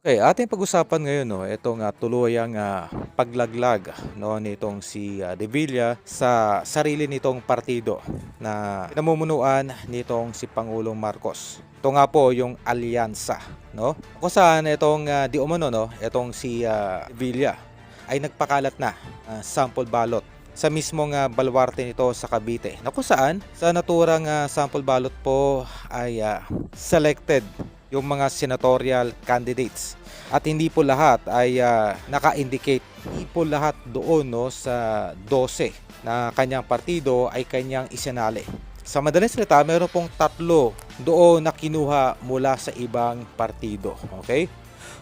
Okay, ating pag-usapan ngayon 'no, itong, tuluyang, paglaglag 'no, nitong si, Revilla sa sarili nitong partido na pinamumunuan nitong si Pangulong Marcos. Ito nga po yung alyansa 'no, kung saan itong, di umano 'no, itong si, Revilla ay nagpakalat na, sample ballot sa mismong, baluarte nito sa Cavite na kung saan sa naturang, sample ballot po ay, selected yung mga senatorial candidates. At hindi po lahat ay naka-indicate. Hindi po lahat doon no, sa 12 na kanyang partido ay kanyang isinali. Sa madaling salita, meron pong tatlo doon na kinuha mula sa ibang partido. Okay?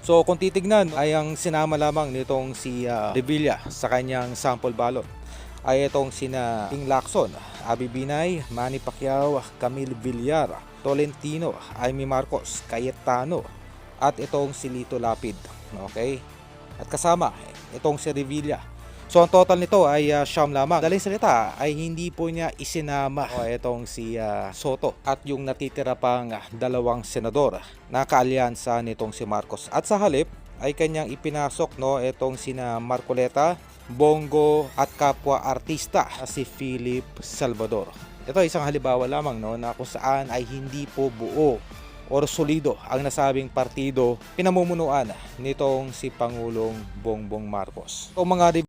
So kung titignan ay ang sinama lamang nitong si Revilla sa kanyang sample ballot ay itong sina Ping Lacson, Abby Binay, Manny Pacquiao, Camille Villar, Tolentino, Amy Marcos, Cayetano, at itong si Lito Lapid. Okay? At kasama itong si Revilla. So ang total nito ay siyam lamang. Daling salita ay hindi po niya isinama itong si Soto at yung natitira pang dalawang senador na kaalyansa nitong si Marcos. At sa halip ay kanyang ipinasok no itong sina Marcoleta, Bongo at kapwa artista si Philip Salvador. Ito ay isang halimbawa lamang no na kung saan ay hindi po buo or solido ang nasabing partido pinamumunuan nitong si Pangulong Bongbong Marcos. So mga